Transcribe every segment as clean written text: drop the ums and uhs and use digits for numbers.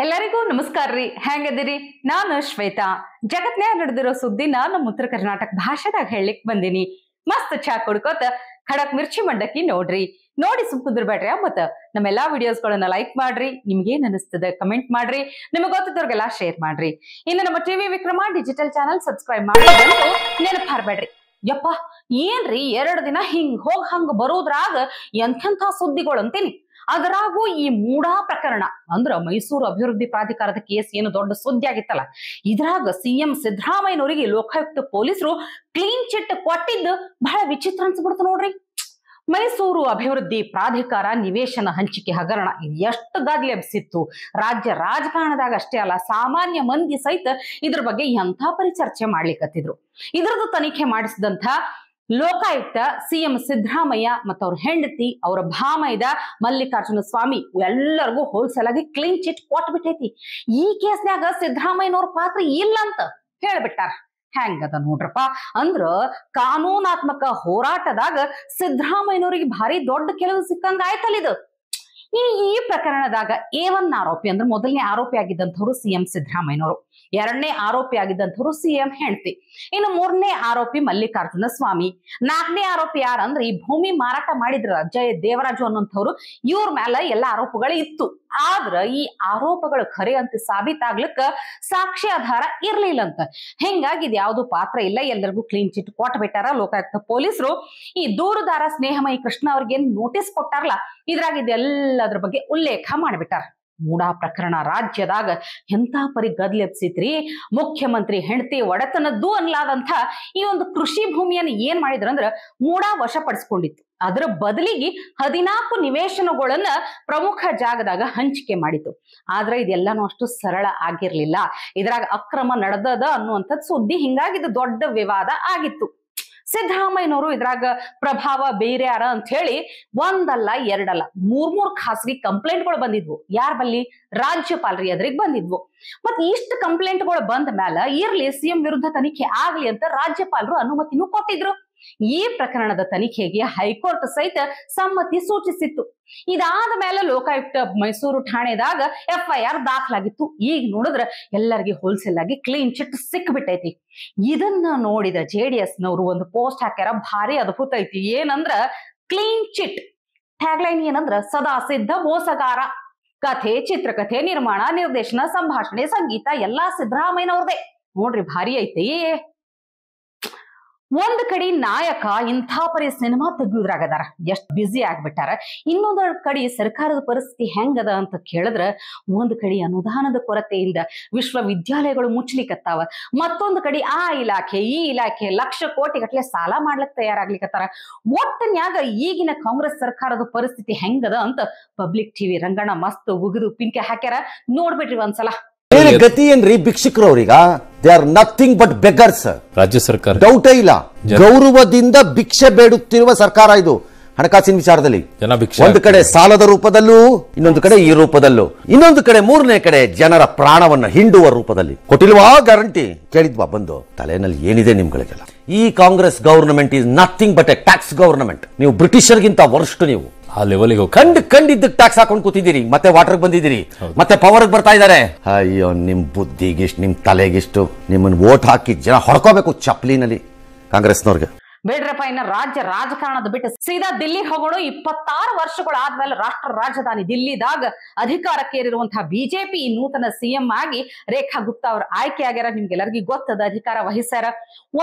ಎಲ್ಲರಿಗೂ ನಮಸ್ಕಾರ ರೀ. ಹೆಂಗದಿರಿ? ನಾನು ಶ್ವೇತಾ. ಜಗತ್ನ್ಯಾಗ ನಡೆದಿರೋ ಸುದ್ದಿನ ನಮ್ಮ ಉತ್ತರ ಕರ್ನಾಟಕ ಭಾಷೆದಾಗ ಹೇಳಲಿಕ್ ಬಂದಿನಿ. ಮಸ್ತ್ ಚಾ ಕುಡ್ಕೋತ ಖಡಕ್ ಮಿರ್ಚಿ ಮಂಡಕ್ಕಿ ನೋಡ್ರಿ. ನೋಡಿ ಸುಮ್ ಕುಂದ್ರಬೇಡ್ರಿ. ಮತ್ತ ನಮ್ಮೆಲ್ಲಾ ವಿಡಿಯೋಸ್ಗಳನ್ನ ಲೈಕ್ ಮಾಡ್ರಿ. ನಿಮ್ಗೇನ್ ಅನಿಸ್ತದೆ ಕಮೆಂಟ್ ಮಾಡ್ರಿ. ನಿಮಗೆ ಗೊತ್ತಿದ್ದವ್ರಿಗೆಲ್ಲ ಶೇರ್ ಮಾಡ್ರಿ. ಇನ್ನು ನಮ್ಮ TV Vikrama digital channel subscribe ಮಾಡಿದ್ರಂತೂ ನೆನಪು ಹಾರ್ಬೇಡ್ರಿ. ಯಪ್ಪ ಏನ್ರಿ 2 ದಿನ ಹಿಂಗ್ ಹೋಗ್ ಹಂಗ ಬರೋದ್ರಾಗ ಎಂಥೆಂಥ ಸುದ್ದಿಗಳು ಅಂತೀನಿ. ಅದರಾಗೂ ಈ ಮೂಡಾ ಪ್ರಕರಣ ಅಂದ್ರ ಮೈಸೂರು ಅಭಿವೃದ್ಧಿ ಪ್ರಾಧಿಕಾರದ ಕೇಸ್ ಏನು ದೊಡ್ಡ ಸುದ್ದಿ ಆಗಿತ್ತಲ್ಲ, ಇದ್ರಾಗ ಸಿಎಂ ಸಿದ್ದರಾಮಯ್ಯನವರಿಗೆ ಲೋಕಾಯುಕ್ತ ಪೊಲೀಸರು ಕ್ಲೀನ್ ಚಿಟ್ ಕೊಟ್ಟಿದ್ದು ಬಹಳ ವಿಚಿತ್ರ ಅನ್ಸ್ಬಿಡ್ತು ನೋಡ್ರಿ. ಮೈಸೂರು ಅಭಿವೃದ್ಧಿ ಪ್ರಾಧಿಕಾರ ನಿವೇಶನ ಹಂಚಿಕೆ ಹಗರಣ ಇದು ಎಷ್ಟು ಗದ್ದಲ ಎಬ್ಸಿತ್ತು. ರಾಜ್ಯ ರಾಜಕಾರಣದಾಗ ಅಷ್ಟೇ ಅಲ್ಲ, ಸಾಮಾನ್ಯ ಮಂದಿ ಸಹಿತ ಇದ್ರ ಬಗ್ಗೆ ಎಂಥ ಪರಿಚರ್ಚೆ ಮಾಡ್ಲಿಕ್ಕತ್ತಿದ್ರು. ಇದ್ರದ್ದು ತನಿಖೆ ಮಾಡಿಸಿದಂತ ಲೋಕಾಯುಕ್ತ ಸಿಎಂ ಸಿದ್ದರಾಮಯ್ಯ ಮತ್ತು ಅವ್ರ ಹೆಂಡತಿ ಅವರ ಭಾಮೈದ ಮಲ್ಲಿಕಾರ್ಜುನ ಸ್ವಾಮಿ ಎಲ್ಲರಿಗೂ ಹೋಲ್ಸೇಲ್ ಆಗಿ ಕ್ಲೀನ್ ಚಿಟ್ ಕೊಟ್ಬಿಟ್ಟೈತಿ. ಈ ಕೇಸ್ನ್ಯಾಗ ಸಿದ್ದರಾಮಯ್ಯನವ್ರ ಪಾತ್ರ ಇಲ್ಲ ಅಂತ ಹೇಳ್ಬಿಟ್ಟಾರ. ಹೆಂಗದ ನೋಡ್ರಪ್ಪ. ಅಂದ್ರ ಕಾನೂನಾತ್ಮಕ ಹೋರಾಟದಾಗ ಸಿದ್ದರಾಮಯ್ಯನವ್ರಿಗೆ ಭಾರಿ ದೊಡ್ಡ ಕೆಲವು ಸಿಕ್ಕಂಗ ಆಯ್ತಲ್ಲ ಇದು. ಈ ಪ್ರಕರಣದಾಗ A1 ಆರೋಪಿ ಅಂದ್ರೆ ಮೊದಲನೇ ಆರೋಪಿ ಆಗಿದ್ದಂಥವ್ರು ಸಿಎಂ ಸಿದ್ದರಾಮಯ್ಯನವರು, 2ನೇ ಆರೋಪಿ ಆಗಿದ್ದಂಥವ್ರು ಸಿಎಂ ಹೆಂಡತಿ, ಇನ್ನು 3ನೇ ಆರೋಪಿ ಮಲ್ಲಿಕಾರ್ಜುನ ಸ್ವಾಮಿ, 4ನೇ ಆರೋಪಿ ಯಾರಂದ್ರೆ ಈ ಭೂಮಿ ಮಾರಾಟ ಮಾಡಿದ್ರ ಜಯ ದೇವರಾಜು ಅನ್ನೋಂಥವ್ರು. ಇವ್ರ ಮೇಲೆ ಎಲ್ಲ ಆರೋಪಗಳು ಇತ್ತು. ಆದ್ರ ಈ ಆರೋಪಗಳು ಖರೆ ಅಂತ ಸಾಬೀತಾಗ್ಲಿಕ್ಕ ಸಾಕ್ಷ್ಯಾಧಾರ ಇರ್ಲಿಲ್ಲ ಅಂತ. ಹಿಂಗಾಗಿ ಇದು ಯಾವ್ದು ಪಾತ್ರ ಇಲ್ಲ, ಎಲ್ಲರಿಗೂ ಕ್ಲೀನ್ ಚಿಟ್ ಕೊಟ್ಬಿಟ್ಟಾರ ಲೋಕಾಯುಕ್ತ ಪೊಲೀಸರು. ಈ ದೂರುದಾರ ಸ್ನೇಹಮಯಿ ಕೃಷ್ಣ ಅವ್ರಿಗೇನ್ ನೋಟಿಸ್ ಕೊಟ್ಟಾರಲ್ಲ, ಇದ್ರಾಗ ಇದೆಲ್ಲದ್ರ ಬಗ್ಗೆ ಉಲ್ಲೇಖ ಮಾಡ್ಬಿಟ್ಟಾರ. ಮೂಡಾ ಪ್ರಕರಣ ರಾಜ್ಯದಾಗ ಎಂತ ಪರಿ ಗದ್ಲೆಬ್ಸಿತ್ರಿ. ಮುಖ್ಯಮಂತ್ರಿ ಹೆಂಡತಿ ಒಡೆತನದ್ದು ಅನ್ಲಾದಂಥ ಈ ಒಂದು ಕೃಷಿ ಭೂಮಿಯನ್ನು ಏನ್ ಮಾಡಿದ್ರಂದ್ರ ಮೂಡಾ ವಶಪಡಿಸ್ಕೊಂಡಿತ್ತು. ಅದರ ಬದಲಿಗೆ 14 ನಿವೇಶನಗಳನ್ನ ಪ್ರಮುಖ ಜಾಗದಾಗ ಹಂಚಿಕೆ ಮಾಡಿತು. ಆದ್ರೆ ಇದೆಲ್ಲಾನು ಅಷ್ಟು ಸರಳ ಆಗಿರ್ಲಿಲ್ಲ. ಇದ್ರಾಗ ಅಕ್ರಮ ನಡೆದದ ಅನ್ನುವಂಥದ್ದು ಸುದ್ದಿ. ಹಿಂಗಾಗಿ ಇದು ದೊಡ್ಡ ವಿವಾದ ಆಗಿತ್ತು. ಸಿದ್ದರಾಮಯ್ಯನವರು ಇದ್ರಾಗ ಪ್ರಭಾವ ಬೇರ್ಯಾರ ಅಂತ ಹೇಳಿ ಒಂದಲ್ಲ ಎರಡಲ್ಲ 3 ಖಾಸಗಿ ಕಂಪ್ಲೇಂಟ್ಗಳು ಬಂದಿದ್ವು. ಯಾರ ಬಲ್ಲಿ? ರಾಜ್ಯಪಾಲರಿ ಎದುರಿಗೆ ಬಂದಿದ್ವು. ಮತ್ತೆ ಇಷ್ಟು ಕಂಪ್ಲೇಂಟ್ಗಳು ಬಂದ ಮೇಲೆ ಇರ್ಲಿ ಸಿಎಂ ವಿರುದ್ಧ ತನಿಖೆ ಆಗ್ಲಿ ಅಂತ ರಾಜ್ಯಪಾಲರು ಅನುಮತಿನೂ ಕೊಟ್ಟಿದ್ರು. ಈ ಪ್ರಕರಣದ ತನಿಖೆಗೆ ಹೈಕೋರ್ಟ್ ಸಹಿತ ಸಮ್ಮತಿ ಸೂಚಿಸಿತ್ತು. ಇದಾದ ಮೇಲೆ ಲೋಕಾಯುಕ್ತ ಮೈಸೂರು ಠಾಣೆದಾಗ FIR ದಾಖಲಾಗಿತ್ತು. ಈಗ ನೋಡಿದ್ರ ಎಲ್ಲರಿಗೆ ಹೋಲ್ಸೇಲ್ ಆಗಿ ಕ್ಲೀನ್ ಚಿಟ್ ಸಿಕ್ಬಿಟ್ಟೈತಿ. ಇದನ್ನ ನೋಡಿದ JDS ನವರು ಒಂದು ಪೋಸ್ಟ್ ಹಾಕ್ಯಾರ, ಭಾರಿ ಅದ್ಭುತ ಐತಿ. ಏನಂದ್ರ ಕ್ಲೀನ್ ಚಿಟ್ ಟ್ಯಾಗ್ಲೈನ್ ಏನಂದ್ರ ಸದಾ ಸಿದ್ಧ ಮೋಸಗಾರ. ಕಥೆ, ಚಿತ್ರಕಥೆ, ನಿರ್ಮಾಣ, ನಿರ್ದೇಶನ, ಸಂಭಾಷಣೆ, ಸಂಗೀತ ಎಲ್ಲಾ ಸಿದ್ದರಾಮಯ್ಯನವ್ರದೇ. ನೋಡ್ರಿ ಭಾರಿ ಐತಿ. ಒಂದ್ ಕಡೆ ನಾಯಕ ಇಂಥ ಪರಿ ಸಿನಿಮಾ ತೆಗಿಯೋದ್ರಾಗದಾರ, ಎಷ್ಟು ಬ್ಯುಸಿ ಆಗ್ಬಿಟ್ಟಾರ. ಇನ್ನೊಂದ್ ಕಡೆ ಸರ್ಕಾರದ ಪರಿಸ್ಥಿತಿ ಹೆಂಗದ ಅಂತ ಕೇಳಿದ್ರ, ಒಂದ್ ಕಡೆ ಅನುದಾನದ ಕೊರತೆಯಿಂದ ವಿಶ್ವವಿದ್ಯಾಲಯಗಳು ಮುಚ್ಚಲಿಕ್ಕತ್ತಾವ. ಮತ್ತೊಂದ್ ಕಡೆ ಆ ಇಲಾಖೆ ಈ ಇಲಾಖೆ ಲಕ್ಷ ಕೋಟಿ ಗಟ್ಲೆ ಸಾಲ ಮಾಡ್ಲಿಕ್ಕೆ ತಯಾರಾಗ್ಲಿಕ್ಕತ್ತಾರ. ಒಟ್ಟನ್ಯಾಗ ಈಗಿನ ಕಾಂಗ್ರೆಸ್ ಸರ್ಕಾರದ ಪರಿಸ್ಥಿತಿ ಹೆಂಗದ ಅಂತ ಪಬ್ಲಿಕ್ ಟಿವಿ ರಂಗಣ್ಣ ಮಸ್ತ್ ಉಗಿದು ಪಿಂಕೆ ಹಾಕ್ಯಾರ. ನೋಡ್ಬಿಟ್ರಿ ಒಂದ್ಸಲ. ಗತಿ ಏನ್ರಿ ಭಿಕ್ಷುಕರು ಅವ್ರೀಗ? They are nothing but beggars. ರಾಜ್ಯ ಸರ್ಕಾರ ಡೌಟೇ ಇಲ್ಲ, ಗೌರವದಿಂದ ಭಿಕ್ಷೆ ಬೇಡುತ್ತಿರುವ ಸರ್ಕಾರ ಇದು. ಹಣಕಾಸಿನ ವಿಚಾರದಲ್ಲಿ ಒಂದು ಕಡೆ ಸಾಲದ ರೂಪದಲ್ಲೂ, ಇನ್ನೊಂದು ಕಡೆ ಈ ರೂಪದಲ್ಲೂ, ಇನ್ನೊಂದು ಕಡೆ 3ನೇ ಕಡೆ ಜನರ ಪ್ರಾಣವನ್ನ ಹಿಂಡುವ ರೂಪದಲ್ಲಿ. ಕೊಟ್ಟಿಲ್ವಾ ಗ್ಯಾರಂಟಿ? ಕೇಳಿದ್ವಾ ಬಂದು? ತಲೆನಲ್ಲಿ ಏನಿದೆ ನಿಮ್ಗಳಿಗೆಲ್ಲ? ಈ Congress government is nothing but A tax government. ನೀವು ಬ್ರಿಟಿಷರ್ಗಿಂತ ವರ್ಸ್ಟ್. ನೀವು ಆ ಲೆವೆಲ್ಗೆ ಕಂಡಿದ್ದ ಟ್ಯಾಕ್ಸ್ ಹಾಕೊಂಡು ಕೂತಿದ್ದೀರಿ, ಮತ್ತೆ ವಾಟರ್ ಬಂದಿದ್ದೀರಿ, ಮತ್ತೆ ಪವರ್ ಬರ್ತಾ ಇದಾರೆ. ಅಯ್ಯೋ ನಿಮ್ ಬುದ್ಧಿಗಿಷ್ಟು, ನಿಮ್ ತಲೆಗಿಷ್ಟು, ನಿಮ್ಮನ್ನ ವೋಟ್ ಹಾಕಿ ಜನ ಹೊಡ್ಕೋಬೇಕು ಚಪ್ಲಿನಲ್ಲಿ ಕಾಂಗ್ರೆಸ್ನವ್ರಿಗೆ. ಬೇಡ್ರಪ್ಪ, ಇನ್ನ ರಾಜ್ಯ ರಾಜಕಾರಣದ ಬಿಟ್ಟು ಸೀದಾ ದಿಲ್ಲಿ ಹೋಗೋಣ. 26 ವರ್ಷಗಳಾದ್ಮೇಲೆ ರಾಷ್ಟ್ರ ರಾಜಧಾನಿ ದಿಲ್ಲಿದಾಗ ಅಧಿಕಾರಕ್ಕೇರಿರುವಂತಹ ಬಿಜೆಪಿ ನೂತನ ಸಿಎಂ ಆಗಿ ರೇಖಾ ಗುಪ್ತಾ ಅವ್ರ ಆಯ್ಕೆ ಆಗ್ಯಾರ. ನಿಮ್ಗೆಲ್ಲರಿಗೂ ಗೊತ್ತದ, ಅಧಿಕಾರ ವಹಿಸ್ಯಾರ.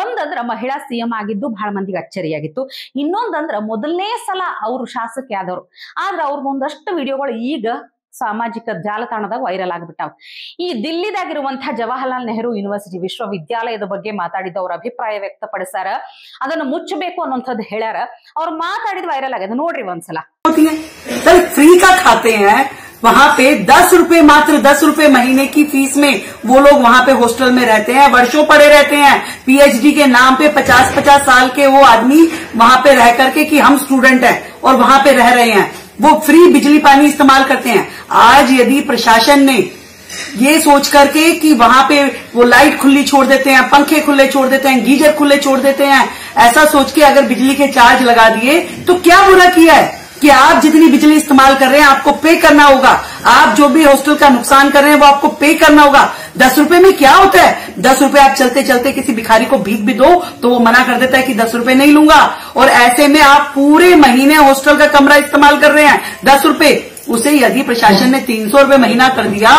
ಒಂದಂದ್ರ ಮಹಿಳಾ ಸಿಎಂ ಆಗಿದ್ದು ಬಹಳ ಮಂದಿಗೆ ಅಚ್ಚರಿಯಾಗಿತ್ತು. ಇನ್ನೊಂದಂದ್ರ ಮೊದಲನೇ ಸಲ ಅವರು ಶಾಸಕಿ ಆದವರು. ಆದ್ರೆ ಅವ್ರ ಒಂದಷ್ಟು ವಿಡಿಯೋಗಳು ಈಗ ಸಾಮಾಜಿಕ ಜಾಲತಾಣದಾಗ ವೈರಲ್ ಆಗ್ಬಿಟ್ಟಾವ. ಈ ದಿಲ್ಲಿದಾಗಿರುವಂತಹ ಜವಾಹರ್ಲಾಲ್ ನೆಹರು ಯೂನಿವರ್ಸಿಟಿ ವಿಶ್ವವಿದ್ಯಾಲಯದ ಬಗ್ಗೆ ಮಾತಾಡಿದವ್ರ ಅಭಿಪ್ರಾಯ ವ್ಯಕ್ತಪಡಿಸ್ಯಾರ. ಅದನ್ನು ಮುಚ್ಚಬೇಕು ಅನ್ನೋಂಥದ್ದು ಹೇಳ್ಯಾರ. ಅವ್ರು ಮಾತಾಡಿದ ವೈರಲ್ ಆಗಿದೆ, ನೋಡ್ರಿ ಒಂದ್ಸಲ. फ्री का खाते हैं वहाँ पे 10 रुपए, मात्र 10 रुपए महीने की फीस में वो लोग वहाँ पे हॉस्टल में रहते हैं, वर्षों पड़े रहते हैं। PhD के नाम पे 50-50 साल के वो आदमी वहाँ पे रह करके कि हम स्टूडेंट हैं और वहाँ पे रह रहे हैं, वो फ्री बिजली पानी इस्तेमाल करते हैं। आज यदि प्रशासन ने ये सोच करके कि वहाँ पे वो लाइट खुली छोड़ देते हैं, पंखे खुले छोड़ देते हैं, गीजर खुले छोड़ देते हैं, ऐसा सोच के अगर बिजली के चार्ज लगा दिए तो क्या बुरा किया है? कि आप जितनी बिजली इस्तेमाल कर रहे हैं आपको पे करना होगा, आप जो भी हॉस्टल का नुकसान कर रहे हैं वो आपको पे करना होगा। 10 रुपए में क्या होता है, 10 रुपए आप चलते चलते किसी भिखारी को भीख भी दो तो वो मना कर देता है कि 10 रुपए नहीं लूंगा, और ऐसे में आप पूरे महीने हॉस्टल का कमरा इस्तेमाल कर रहे हैं 10 रुपए। उसे यदि प्रशासन ने 300 रुपए महीना कर दिया,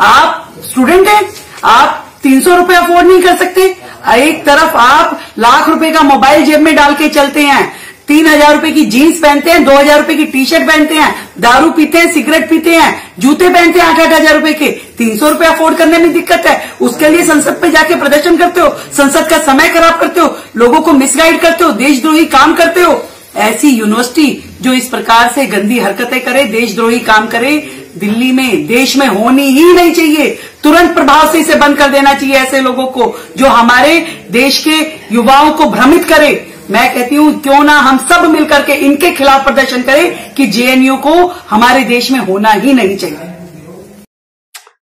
आप स्टूडेंट हैं, आप 300 रुपए अफोर्ड नहीं कर सकते। एक तरफ आप लाख रुपए का मोबाइल जेब में डाल के चलते हैं, 3000 रुपए की जीन्स पहनते हैं, 2000 रुपए की टी शर्ट पहनते हैं, दारू पीते हैं, सिगरेट पीते हैं, जूते पहनते हैं 8-8 हजार रुपए के। 300 रुपए अफोर्ड करने में दिक्कत है, उसके लिए संसद पे जाके प्रदर्शन करते हो, संसद का समय खराब करते हो, लोगों को मिसगाइड करते हो, देशद्रोही काम करते हो। ऐसी यूनिवर्सिटी जो इस प्रकार से गंदी हरकतें करे, देशद्रोही काम करे, दिल्ली में, देश में होनी ही नहीं चाहिए। तुरंत प्रभाव से इसे बंद कर देना चाहिए ऐसे लोगों को जो हमारे देश के युवाओं को भ्रमित करे। मैं कहती हूं क्यों ना हम सब मिलकर के इनके खिलाफ प्रदर्शन करें कि जेएनयू को हमारे देश में होना ही नहीं चाहिए।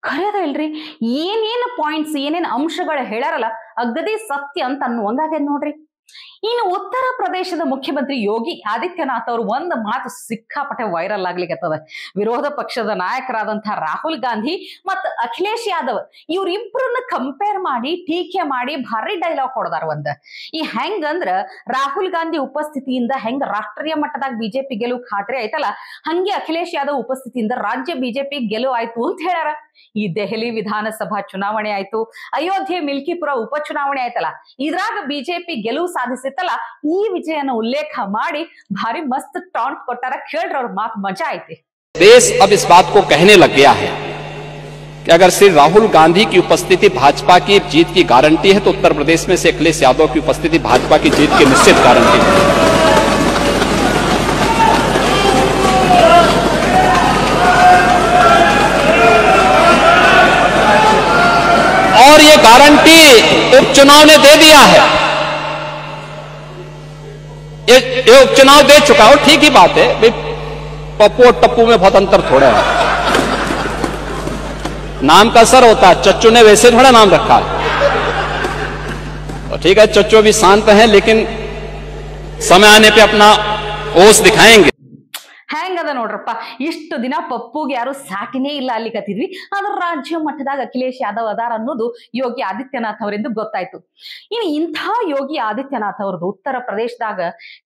ಖರೇದ ಇಲ್ರಿ, ಏನೇನು ಪಾಯಿಂಟ್ಸ್ ಏನೇನು ಅಂಶಗಳು ಹೇಳಾರಲ್ಲ ಅಗದಿ ಸತ್ಯ ಅಂತ ಅನ್ನುವಂಗಾಗ್ಯದ ನೋಡ್ರಿ. ಇನ್ನು ಉತ್ತರ ಪ್ರದೇಶದ ಮುಖ್ಯಮಂತ್ರಿ ಯೋಗಿ ಆದಿತ್ಯನಾಥ್ ಅವರು ಒಂದು ಮಾತು ಸಿಕ್ಕಾಪಟ್ಟೆ ವೈರಲ್ ಆಗ್ಲಿಕ್ಕತ್ತದ. ವಿರೋಧ ಪಕ್ಷದ ನಾಯಕರಾದಂತಹ ರಾಹುಲ್ ಗಾಂಧಿ ಮತ್ತು ಅಖಿಲೇಶ್ ಯಾದವ್ ಇವ್ರಿಬ್ರನ್ನ ಕಂಪೇರ್ ಮಾಡಿ ಟೀಕೆ ಮಾಡಿ ಭಾರಿ ಡೈಲಾಗ್ ಹೊಡೆದಾರ. ಈ ಹೆಂಗಂದ್ರ ರಾಹುಲ್ ಗಾಂಧಿ ಉಪಸ್ಥಿತಿಯಿಂದ ಹೆಂಗ ರಾಷ್ಟ್ರೀಯ ಮಟ್ಟದಾಗ ಬಿಜೆಪಿ ಗೆಲುವು ಖಾತ್ರಿ ಆಯ್ತಲ್ಲ, ಹಂಗೆ ಅಖಿಲೇಶ್ ಯಾದವ್ ಉಪಸ್ಥಿತಿಯಿಂದ ರಾಜ್ಯ ಬಿಜೆಪಿ ಗೆಲುವು ಆಯ್ತು ಅಂತ ಹೇಳ್ಯಾರ. ಈ ದೆಹಲಿ ವಿಧಾನಸಭಾ ಚುನಾವಣೆ ಆಯ್ತು, ಅಯೋಧ್ಯೆ ಮಿಲ್ಕಿಪುರ ಉಪಚುನಾವಣೆ ಆಯ್ತಲ್ಲ, ಇದ್ರಾಗ ಬಿಜೆಪಿ ಗೆಲುವು ಸಾಧಿಸಿತ್ತಲ್ಲ, ಈ ವಿಜಯನ ಉಲ್ಲೇಖ ಮಾಡಿ ಭಾರಿ ಮಸ್ತ್ ಟಾಂಟ್ ಕೊಟ್ಟಾರ. ಕೇಳ್ರ ಅವ್ರ ಮಾತು ಮಜಾ ಐತಿ. देश अब इस बात को कहने लग गया है कि अगर श्री राहुल गांधी की उपस्थिति भाजपा की जीत की गारंटी है तो उत्तर प्रदेश में से अखिलेश यादव की उपस्थिति भाजपा की जीत की निश्चित गारंटी है। और ये गारंटी उपचुनाव ने दे दिया है, ये उपचुनाव दे चुका हो, ठीक ही बात है। पप्पू और टप्पू में बहुत अंतर थोड़ा है, नाम का असर होता है, चच्चू ने वैसे थोड़ा नाम रखा है। ठीक है, चच्चू भी शांत हैं लेकिन समय आने पे अपना ओस दिखाएंगे। ಹೆಂಗದ ನೋಡ್ರಪ್ಪ, ಇಷ್ಟು ದಿನ ಪಪ್ಪುಗೆ ಯಾರು ಸಾಟಿನೇ ಇಲ್ಲ ಅಲ್ಲಿ ಕತ್ತಿದ್ವಿ, ಆದ್ರ ರಾಜ್ಯ ಮಟ್ಟದಾಗ ಅಖಿಲೇಶ್ ಯಾದವ್ ಅದಾರ ಅನ್ನೋದು ಯೋಗಿ ಆದಿತ್ಯನಾಥ್ ಅವರಿಂದ ಗೊತ್ತಾಯ್ತು. ಇನ್ನು ಇಂಥ ಯೋಗಿ ಆದಿತ್ಯನಾಥ್ ಅವ್ರದ್ದು ಉತ್ತರ ಪ್ರದೇಶದಾಗ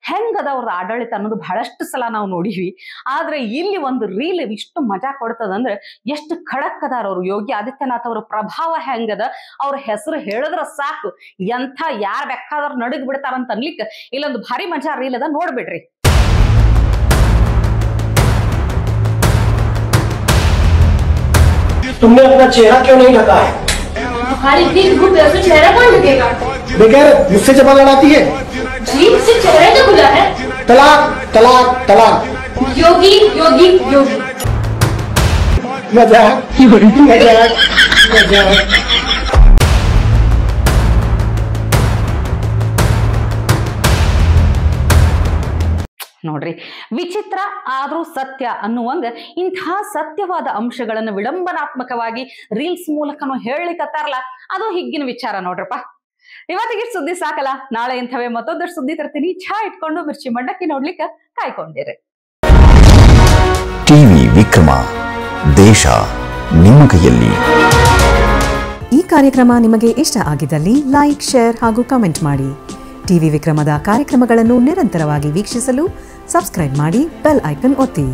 ಹೆಂಗದ ಅವ್ರದ್ದು ಆಡಳಿತ ಅನ್ನೋದು ಬಹಳಷ್ಟು ಸಲ ನಾವು ನೋಡಿವಿ. ಆದ್ರೆ ಇಲ್ಲಿ ಒಂದು ರೀಲ್ ಇಷ್ಟು ಮಜಾ ಕೊಡ್ತದಂದ್ರೆ ಎಷ್ಟು ಖಡಕ್ ಅದಾರ ಅವರು. ಯೋಗಿ ಆದಿತ್ಯನಾಥ್ ಅವರ ಪ್ರಭಾವ ಹೆಂಗದ, ಅವ್ರ ಹೆಸರು ಹೇಳಿದ್ರ ಸಾಕು ಎಂಥ ಯಾರ್ ಬೇಕಾದ್ರೂ ನಡುಗ್ ಬಿಡ್ತಾರಂತ ಅನ್ಲಿಕ್ಕೆ ಇಲ್ಲೊಂದು ಭಾರಿ ಮಜಾ ರೀಲ್ ಅದ, ನೋಡ್ಬಿಡ್ರಿ. तुमने अपना चेहरा क्यों नहीं ढका है? तुम्हारी इतनी धूप है, उसमें चेहरा कौन ढकेगा? बेकार मुझसे जबान लड़ाती है। जी, सिर्फ चेहरा तो खुला है। तलाक तलाक तलाक। योगी योगी योगी। मजाक मजाक मजाक। ನೋಡ್ರಿ, ವಿಚಿತ್ರ ಆದ್ರೂ ಸತ್ಯ ಅನ್ನುವಂಗ ಇಂಥ ಸತ್ಯವಾದ ಅಂಶಗಳನ್ನು ವಿಡಂಬನಾತ್ಮಕವಾಗಿ ರೀಲ್ಸ್ ಮೂಲಕನೂ ಹೇಳಲಿಕ್ಕತ್ತಾರಲ್ಲ, ಅದು ಹಿಗ್ಗಿನ ವಿಚಾರ ನೋಡ್ರಪ್ಪ. ಇವತ್ತಿಗೆ ಸುದ್ದಿ ಸಾಕಲ್ಲ, ನಾಳೆ ಇಂಥವೇ ಮತ್ತೊಂದಷ್ಟು ಸುದ್ದಿ ತರ್ತೀನಿ. ಚಹಾ ಇಟ್ಕೊಂಡು ಮಿರ್ಚಿ ಮಂಡಕ್ಕಿ ನೋಡ್ಲಿಕ್ಕೆ ಕಾಯ್ಕೊಂಡಿರಿ. ಟಿವಿ ವಿಕ್ರಮ, ದೇಶ ನಿಮ್ಮ ಕೈಯಲ್ಲಿ. ಈ ಕಾರ್ಯಕ್ರಮ ನಿಮಗೆ ಇಷ್ಟ ಆಗಿದ್ದಲ್ಲಿ ಲೈಕ್, ಶೇರ್ ಹಾಗೂ ಕಮೆಂಟ್ ಮಾಡಿ. ಟಿವಿ ವಿಕ್ರಮದ ಕಾರ್ಯಕ್ರಮಗಳನ್ನು ನಿರಂತರವಾಗಿ ವೀಕ್ಷಿಸಲು ಸಬ್ಸ್ಕ್ರೈಬ್ ಮಾಡಿ, ಬೆಲ್ ಐಕನ್ ಒತ್ತಿ.